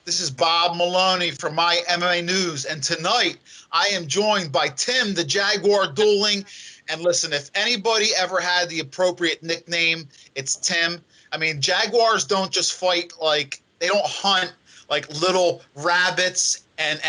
This is Bob Maloney from My MMA News, and tonight I am joined by Tim, the Jaguar Dooling. And listen, if anybody ever had the appropriate nickname, it's Tim. I mean, Jaguars don't just fight like they don't hunt like little rabbits and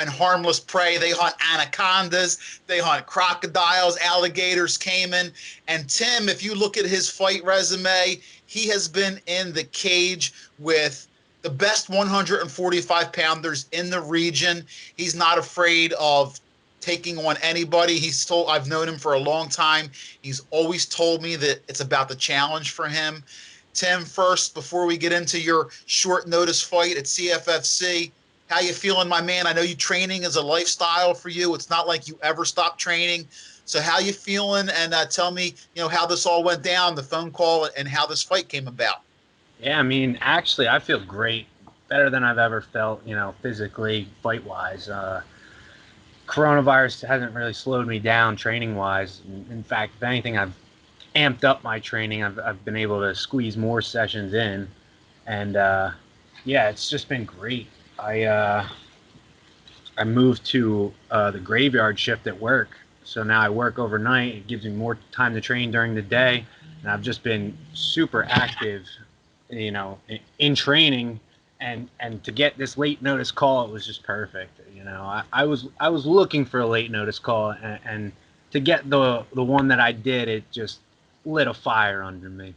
harmless prey. They hunt anacondas, they hunt crocodiles, alligators, caiman. And Tim, if you look at his fight resume, he has been in the cage with the best 145 pounders in the region. He's not afraid of taking on anybody. I've known him for a long time. He's always told me that it's about the challenge for him. Tim, first, before we get into your short notice fight at CFFC, how you feeling, my man? I know you training is a lifestyle for you. It's not like you ever stop training. So how you feeling? And tell me, how this all went down, the phone call, and how this fight came about. Yeah, I mean, actually, I feel great, better than I've ever felt, physically, fight wise. Coronavirus hasn't really slowed me down training wise. In fact, if anything, I've amped up my training. I've been able to squeeze more sessions in, and yeah, it's just been great. I moved to the graveyard shift at work, so now I work overnight. It gives me more time to train during the day, and I've just been super active, in training, and to get this late notice call, it was just perfect. I was looking for a late notice call, and to get the one that I did, it just lit a fire under me.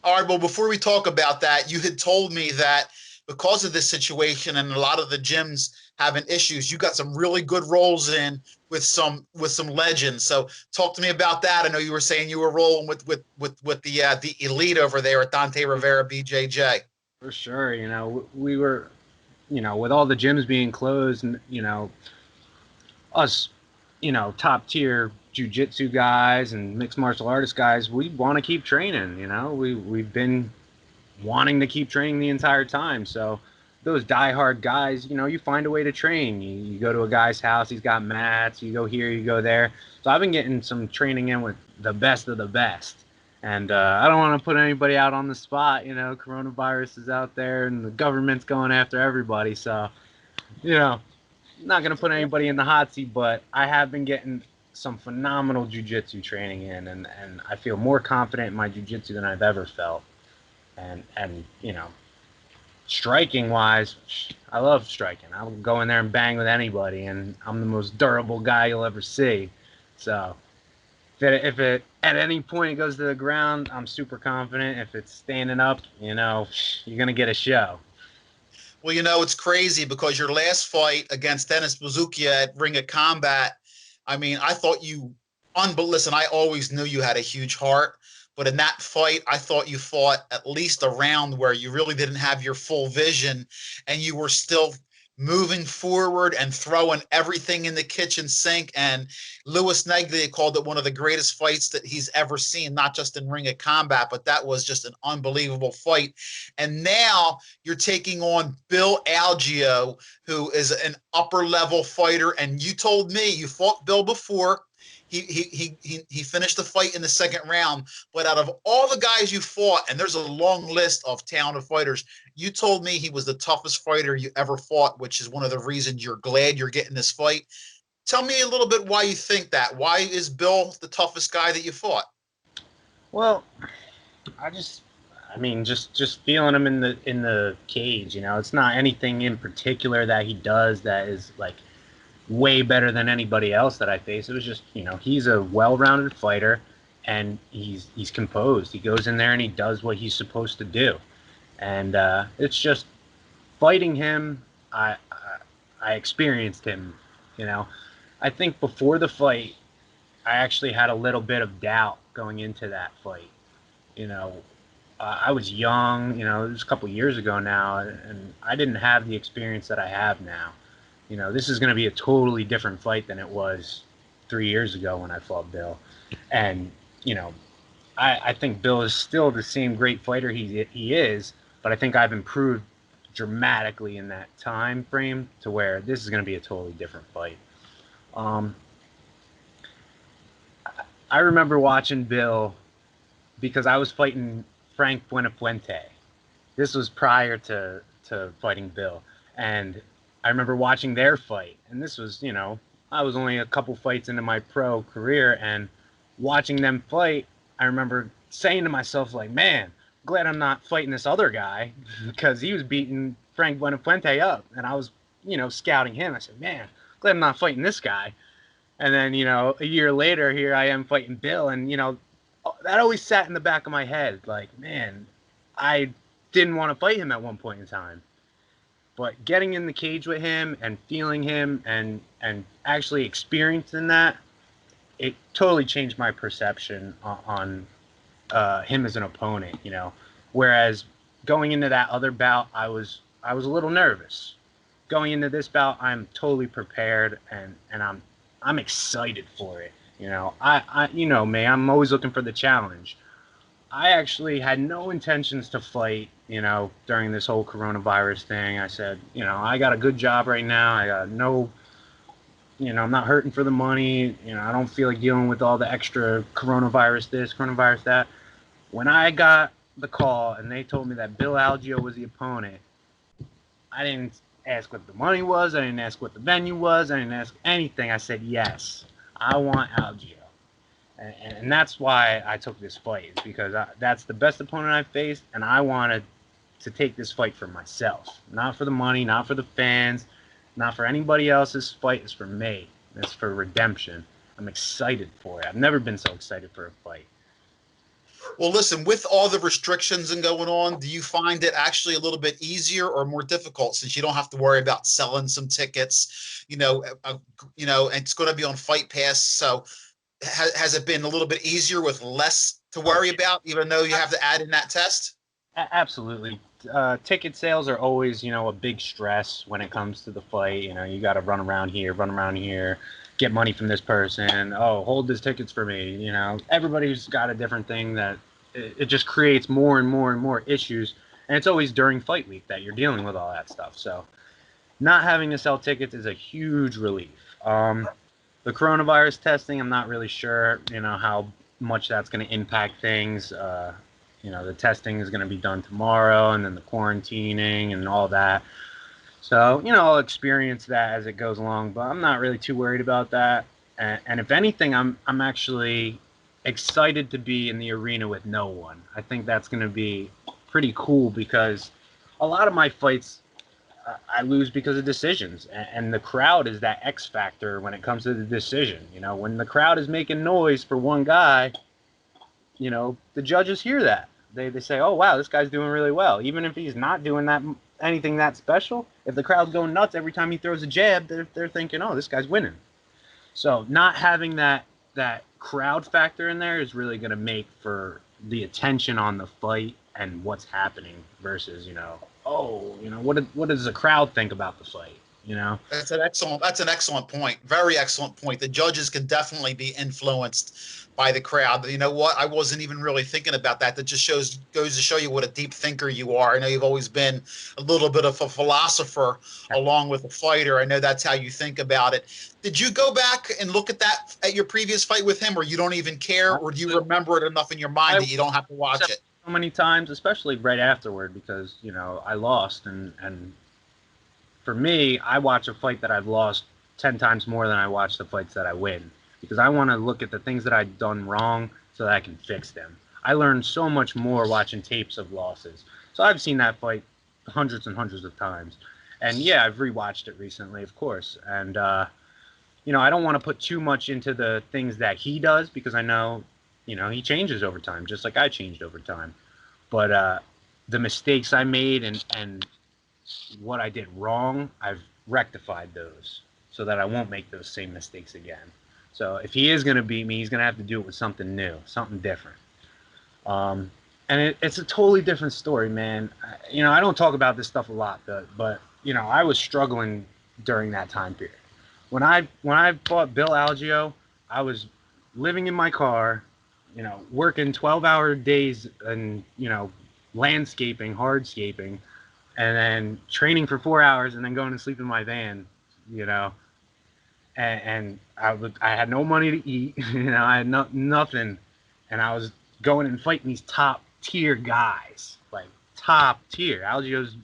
All right. Well, before we talk about that, you had told me that because of this situation and a lot of the gyms having issues, you got some really good rolls in with some legends. So talk to me about that. I know you were saying you were rolling with the elite over there at Dante Rivera BJJ. For sure, we were, with all the gyms being closed, and us, top tier jujitsu guys and mixed martial artist guys, we want to keep training. We've been wanting to keep training the entire time. So those diehard guys, you find a way to train. You go to a guy's house, he's got mats. You go here, you go there. So I've been getting some training in with the best of the best. And I don't want to put anybody out on the spot. Coronavirus is out there, and the government's going after everybody. So, you know, not going to put anybody in the hot seat, but I have been getting some phenomenal jujitsu training in, and I feel more confident in my jujitsu than I've ever felt. And striking wise, I love striking. I'll go in there and bang with anybody, and I'm the most durable guy you'll ever see. So if it at any point it goes to the ground, I'm super confident. If it's standing up, you're gonna get a show. Well, it's crazy because your last fight against Dennis Bazukia at Ring of Combat, I mean, I thought listen, I always knew you had a huge heart, but in that fight, I thought you fought at least a round where you really didn't have your full vision and you were still moving forward and throwing everything in the kitchen sink. And Louis Neglia called it one of the greatest fights that he's ever seen, not just in Ring of Combat, but that was just an unbelievable fight. And now you're taking on Bill Algeo, who is an upper level fighter. And you told me you fought Bill before. He finished the fight in the second round. But out of all the guys you fought, and there's a long list of talented fighters, you told me he was the toughest fighter you ever fought, which is one of the reasons you're glad you're getting this fight. Tell me a little bit why you think that. Why is Bill the toughest guy that you fought? Well, I just, I mean, just feeling him in the cage. It's not anything in particular that he does that is like way better than anybody else that I face. It was just, he's a well-rounded fighter, and he's composed. He goes in there and he does what he's supposed to do, and it's just fighting him. I experienced him. You know, I think before the fight, I actually had a little bit of doubt going into that fight. You know, I was young. It was a couple years ago now, and I didn't have the experience that I have now. This is going to be a totally different fight than it was 3 years ago when I fought Bill. And, you know, I think Bill is still the same great fighter he is, but I think I've improved dramatically in that time frame to where this is going to be a totally different fight. Um, I remember watching Bill because I was fighting Frank Buenafuente. This was prior to to fighting Bill. And I remember watching their fight, and this was, I was only a couple fights into my pro career, and watching them fight, I remember saying to myself, like, man, glad I'm not fighting this other guy, because he was beating Frank Buenafuente up, and I was, scouting him. I said, man, glad I'm not fighting this guy. And then, a year later, here I am fighting Bill, and, that always sat in the back of my head, like, man, I didn't want to fight him at one point in time. But getting in the cage with him and feeling him and actually experiencing that, it totally changed my perception on him as an opponent, Whereas going into that other bout, I was a little nervous. Going into this bout, I'm totally prepared, and I'm excited for it. I me, I'm always looking for the challenge. I actually had no intentions to fight, during this whole coronavirus thing. I said, I got a good job right now. I got no, I'm not hurting for the money. I don't feel like dealing with all the extra coronavirus this, coronavirus that. When I got the call and they told me that Bill Algeo was the opponent, I didn't ask what the money was. I didn't ask what the venue was. I didn't ask anything. I said, yes, I want Algeo. And that's why I took this fight, is because that's the best opponent I've faced, and I wanted to take this fight for myself. Not for the money, not for the fans, not for anybody else's fight. It's for me. It's for redemption. I'm excited for it. I've never been so excited for a fight. Well, listen, with all the restrictions and going on, do you find it actually a little bit easier or more difficult, since you don't have to worry about selling some tickets, and it's going to be on Fight Pass? So has it been a little bit easier with less to worry about, even though you have to add in that test? Absolutely. Ticket sales are always, a big stress when it comes to the fight. You got to run around here, get money from this person. Oh, hold these tickets for me. Everybody's got a different thing that it just creates more and more and more issues. And it's always during fight week that you're dealing with all that stuff. So not having to sell tickets is a huge relief. The coronavirus testing, I'm not really sure, how much that's going to impact things. The testing is going to be done tomorrow, and then the quarantining and all that. So, I'll experience that as it goes along, but I'm not really too worried about that. And if anything, I'm actually excited to be in the arena with no one. I think that's going to be pretty cool, because a lot of my fights, I lose because of decisions, and the crowd is that X factor when it comes to the decision. When the crowd is making noise for one guy, the judges hear that. They say, oh, wow, this guy's doing really well. Even if he's not doing anything that special, if the crowd's going nuts every time he throws a jab, they're thinking, oh, this guy's winning. So not having that crowd factor in there is really going to make for the attention on the fight and what's happening versus, what does the crowd think about the fight? That's an excellent point. Very excellent point. The judges can definitely be influenced by the crowd. You know what? I wasn't even really thinking about that. That just goes to show you what a deep thinker you are. I know you've always been a little bit of a philosopher along with a fighter. I know that's how you think about it. Did you go back and look at your previous fight with him, or you don't even care, or do you remember it enough in your mind that you don't have to watch it? So many times, especially right afterward, because I lost, and for me, I watch a fight that I've lost 10 times more than I watch the fights that I win, because I want to look at the things that I've done wrong so that I can fix them. I learned so much more watching tapes of losses. So I've seen that fight hundreds and hundreds of times. And yeah, I've rewatched it recently, of course. And, I don't want to put too much into the things that he does, because I know, he changes over time, just like I changed over time. But the mistakes I made and what I did wrong, I've rectified those so that I won't make those same mistakes again. So if he is going to beat me, he's going to have to do it with something new, something different. And it's a totally different story, man. I don't talk about this stuff a lot, but I was struggling during that time period. When I fought Bill Algeo, I was living in my car, working 12-hour days and, landscaping, hardscaping, and then training for 4 hours and then going to sleep in my van, and I had no money to eat, I had nothing, and I was going and fighting these top tier guys, like top tier. Algeo's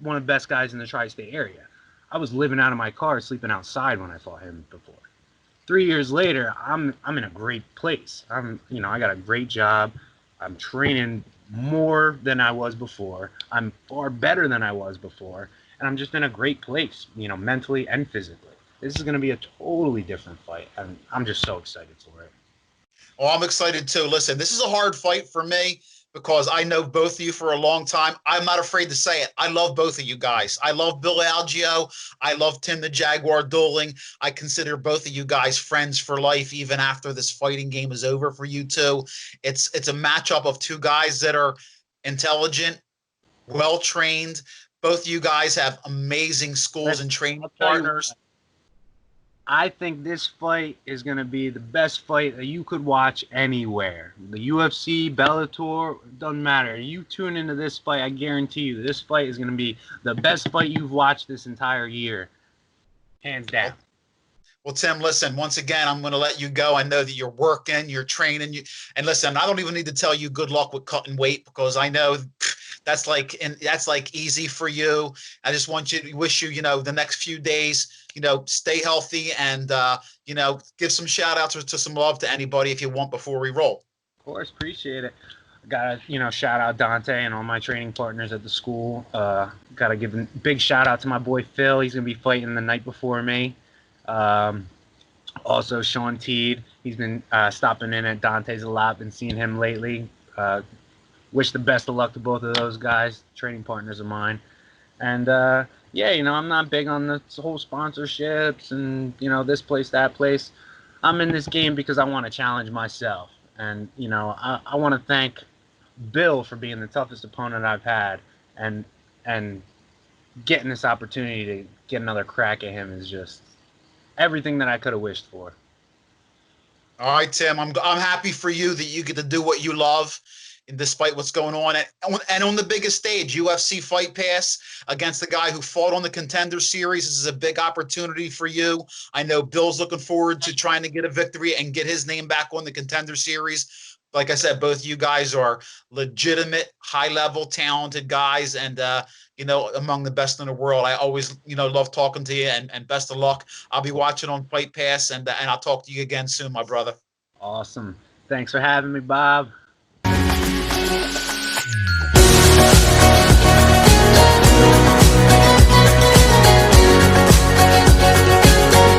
one of the best guys in the tri-state area. I was living out of my car, sleeping outside when I fought him before. 3 years later, I'm in a great place. I got a great job. I'm training more than I was before. I'm far better than I was before, and I'm just in a great place, mentally and physically. This is going to be a totally different fight, and I'm just so excited for it. Oh, I'm excited too. Listen, this is a hard fight for me because I know both of you for a long time. I'm not afraid to say it. I love both of you guys. I love Bill Algeo. I love Tim the Jaguar Dooling. I consider both of you guys friends for life, even after this fighting game is over for you two. It's a matchup of two guys that are intelligent, well trained. Both of you guys have amazing schools and training partners. I think this fight is going to be the best fight that you could watch anywhere. The UFC, Bellator, doesn't matter. You tune into this fight, I guarantee you, this fight is going to be the best fight you've watched this entire year. Hands down. Well, Tim, listen, once again, I'm going to let you go. I know that you're working, you're training. And listen, I don't even need to tell you good luck with cutting weight because I know that's like easy for you. I just want you to wish you, the next few days, stay healthy and, give some shout outs to some love to anybody if you want before we roll. Of course. Appreciate it. Got to, shout out Dante and all my training partners at the school. Got to give a big shout out to my boy Phil. He's going to be fighting the night before me. Also Sean Teed. He's been stopping in at Dante's a lot. Been seeing him lately. Wish the best of luck to both of those guys, training partners of mine. And I'm not big on the whole sponsorships and this place, that place. I'm in this game because I want to challenge myself. And I want to thank Bill for being the toughest opponent I've had, and getting this opportunity to get another crack at him is just everything that I could have wished for. All right, Tim, I'm happy for you that you get to do what you love, and despite what's going on and on the biggest stage, UFC Fight Pass against the guy who fought on the Contender Series. This is a big opportunity for you. I know Bill's looking forward to trying to get a victory and get his name back on the Contender Series. Like I said, both you guys are legitimate, high-level, talented guys, and among the best in the world. I always, love talking to you, and best of luck. I'll be watching on Fight Pass, and I'll talk to you again soon, my brother. Awesome. Thanks for having me, Bob.